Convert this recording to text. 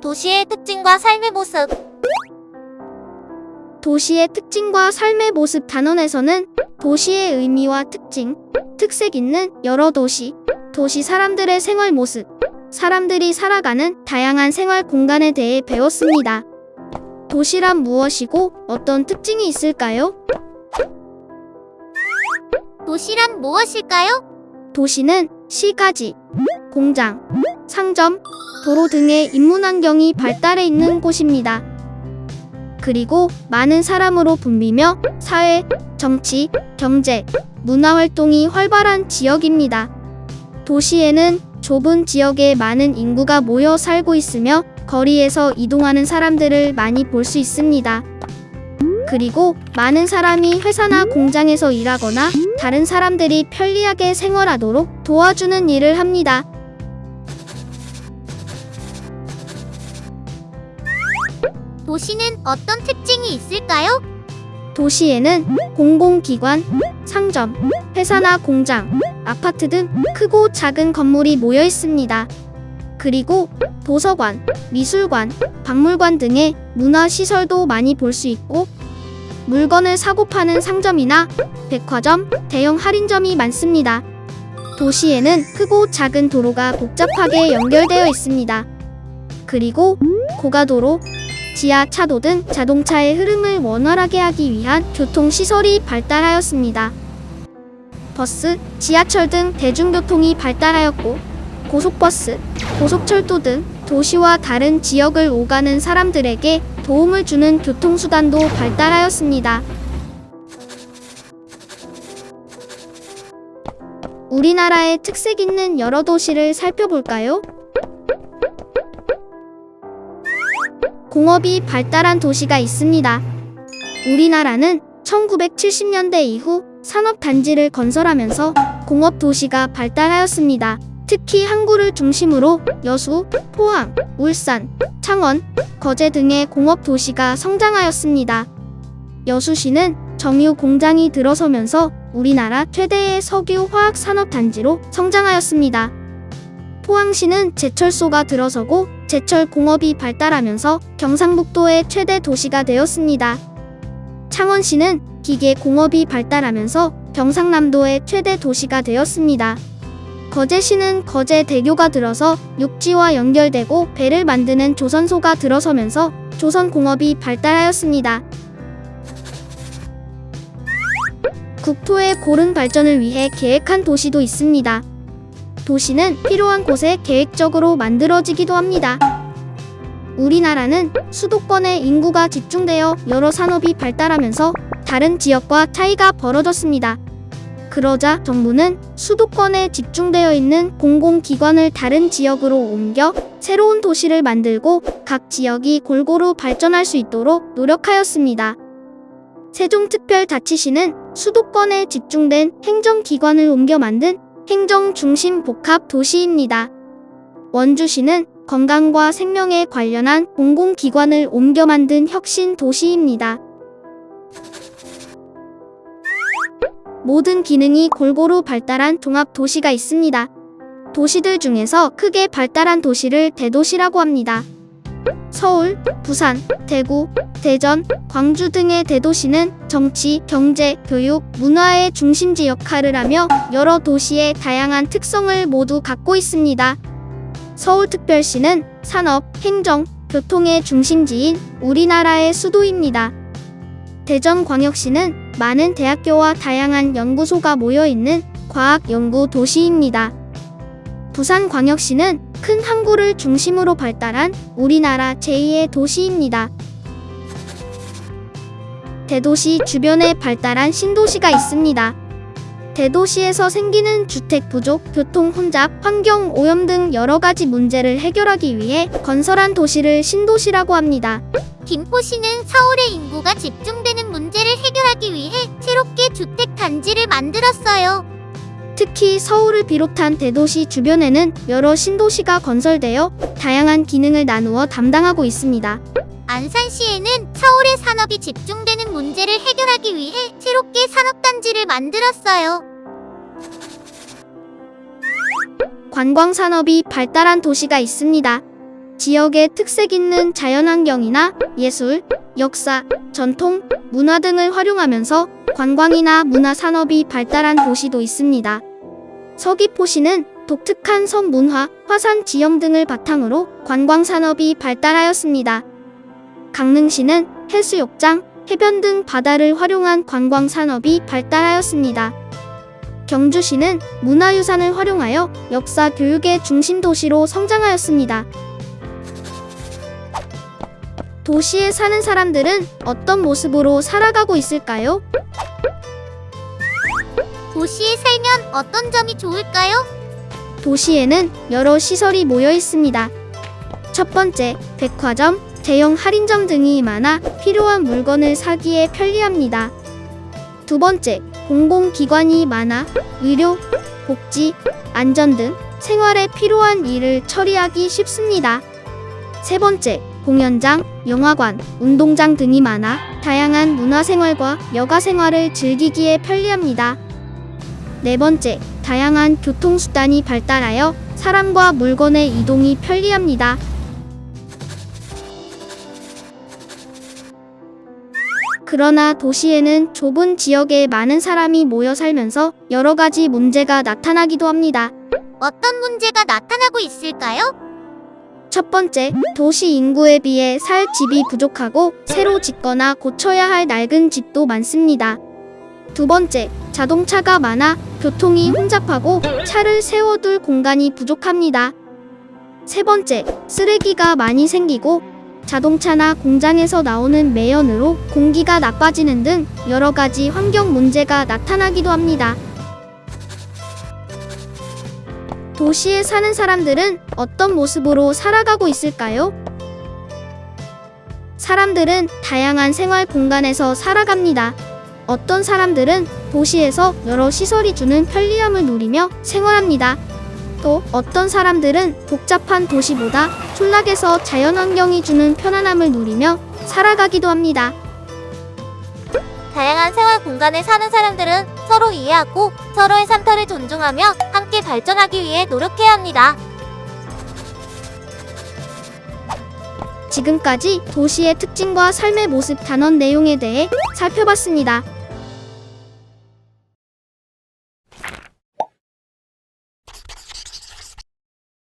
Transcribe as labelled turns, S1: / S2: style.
S1: 도시의 특징과 삶의 모습.
S2: 도시의 특징과 삶의 모습 단원에서는 도시의 의미와 특징, 특색 있는 여러 도시, 도시 사람들의 생활 모습, 사람들이 살아가는 다양한 생활 공간에 대해 배웠습니다. 도시란 무엇이고 어떤 특징이 있을까요?
S1: 도시란 무엇일까요?
S2: 도시는 시가지, 공장, 상점, 도로 등의 인문환경이 발달해 있는 곳입니다. 그리고 많은 사람으로 붐비며 사회, 정치, 경제, 문화활동이 활발한 지역입니다. 도시에는 좁은 지역에 많은 인구가 모여 살고 있으며 거리에서 이동하는 사람들을 많이 볼 수 있습니다. 그리고 많은 사람이 회사나 공장에서 일하거나 다른 사람들이 편리하게 생활하도록 도와주는 일을 합니다.
S1: 도시는 어떤 특징이 있을까요?
S2: 도시에는 공공기관, 상점, 회사나 공장, 아파트 등 크고 작은 건물이 모여 있습니다. 그리고 도서관, 미술관, 박물관 등의 문화시설도 많이 볼 수 있고 물건을 사고 파는 상점이나 백화점, 대형 할인점이 많습니다. 도시에는 크고 작은 도로가 복잡하게 연결되어 있습니다. 그리고 고가도로, 지하차도 등 자동차의 흐름을 원활하게 하기 위한 교통시설이 발달하였습니다. 버스, 지하철 등 대중교통이 발달하였고 고속버스, 고속철도 등 도시와 다른 지역을 오가는 사람들에게 도움을 주는 교통수단도 발달하였습니다. 우리나라의 특색 있는 여러 도시를 살펴볼까요? 공업이 발달한 도시가 있습니다. 우리나라는 1970년대 이후 산업단지를 건설하면서 공업도시가 발달하였습니다. 특히 항구를 중심으로 여수, 포항, 울산, 창원, 거제 등의 공업도시가 성장하였습니다. 여수시는 정유 공장이 들어서면서 우리나라 최대의 석유 화학 산업단지로 성장하였습니다. 포항시는 제철소가 들어서고 제철 공업이 발달하면서 경상북도의 최대 도시가 되었습니다. 창원시는 기계 공업이 발달하면서 경상남도의 최대 도시가 되었습니다. 거제시는 거제대교가 들어서 육지와 연결되고 배를 만드는 조선소가 들어서면서 조선공업이 발달하였습니다. 국토의 고른 발전을 위해 계획한 도시도 있습니다. 도시는 필요한 곳에 계획적으로 만들어지기도 합니다. 우리나라는 수도권에 인구가 집중되어 여러 산업이 발달하면서 다른 지역과 차이가 벌어졌습니다. 그러자 정부는 수도권에 집중되어 있는 공공기관을 다른 지역으로 옮겨 새로운 도시를 만들고 각 지역이 골고루 발전할 수 있도록 노력하였습니다. 세종특별자치시는 수도권에 집중된 행정기관을 옮겨 만든 행정중심 복합도시입니다. 원주시는 건강과 생명에 관련한 공공기관을 옮겨 만든 혁신도시입니다. 모든 기능이 골고루 발달한 종합도시가 있습니다. 도시들 중에서 크게 발달한 도시를 대도시라고 합니다. 서울, 부산, 대구, 대전, 광주 등의 대도시는 정치, 경제, 교육, 문화의 중심지 역할을 하며 여러 도시의 다양한 특성을 모두 갖고 있습니다. 서울특별시는 산업, 행정, 교통의 중심지인 우리나라의 수도입니다. 대전광역시는 많은 대학교와 다양한 연구소가 모여있는 과학연구 도시입니다. 부산광역시는 큰 항구를 중심으로 발달한 우리나라 제2의 도시입니다. 대도시 주변에 발달한 신도시가 있습니다. 대도시에서 생기는 주택 부족, 교통 혼잡, 환경 오염 등 여러 가지 문제를 해결하기 위해 건설한 도시를 신도시라고 합니다.
S1: 김포시는 서울의 인구가 집중되는 문제를 해결하기 위해 새롭게 주택 단지를 만들었어요.
S2: 특히 서울을 비롯한 대도시 주변에는 여러 신도시가 건설되어 다양한 기능을 나누어 담당하고 있습니다.
S1: 안산시에는 서울의 산업이 집중되는 문제를 해결하기 위해 새롭게 산업단지를 만들었어요.
S2: 관광산업이 발달한 도시가 있습니다. 지역의 특색 있는 자연환경이나 예술, 역사, 전통, 문화 등을 활용하면서 관광이나 문화 산업이 발달한 도시도 있습니다. 서귀포시는 독특한 섬 문화, 화산 지형 등을 바탕으로 관광 산업이 발달하였습니다. 강릉시는 해수욕장, 해변 등 바다를 활용한 관광 산업이 발달하였습니다. 경주시는 문화유산을 활용하여 역사 교육의 중심 도시로 성장하였습니다. 도시에 사는 사람들은 어떤 모습으로 살아가고 있을까요?
S1: 도시에 살면 어떤 점이 좋을까요?
S2: 도시에는 여러 시설이 모여 있습니다. 첫 번째, 백화점, 대형 할인점 등이 많아 필요한 물건을 사기에 편리합니다. 두 번째, 공공기관이 많아 의료, 복지, 안전 등 생활에 필요한 일을 처리하기 쉽습니다. 세 번째, 공연장, 영화관, 운동장 등이 많아 다양한 문화생활과 여가생활을 즐기기에 편리합니다. 네 번째, 다양한 교통수단이 발달하여 사람과 물건의 이동이 편리합니다. 그러나 도시에는 좁은 지역에 많은 사람이 모여 살면서 여러 가지 문제가 나타나기도 합니다.
S1: 어떤 문제가 나타나고 있을까요?
S2: 첫 번째, 도시 인구에 비해 살 집이 부족하고 새로 짓거나 고쳐야 할 낡은 집도 많습니다. 두 번째, 자동차가 많아 교통이 혼잡하고 차를 세워둘 공간이 부족합니다. 세 번째, 쓰레기가 많이 생기고 자동차나 공장에서 나오는 매연으로 공기가 나빠지는 등 여러 가지 환경 문제가 나타나기도 합니다. 도시에 사는 사람들은 어떤 모습으로 살아가고 있을까요? 사람들은 다양한 생활 공간에서 살아갑니다. 어떤 사람들은 도시에서 여러 시설이 주는 편리함을 누리며 생활합니다. 또 어떤 사람들은 복잡한 도시보다 촌락에서 자연환경이 주는 편안함을 누리며 살아가기도 합니다.
S1: 다양한 생활 공간에 사는 사람들은 서로 이해하고 서로의 삶터를 존중하며 함께 발전하기 위해 노력해야 합니다.
S2: 지금까지 도시의 특징과 삶의 모습 단원 내용에 대해 살펴봤습니다.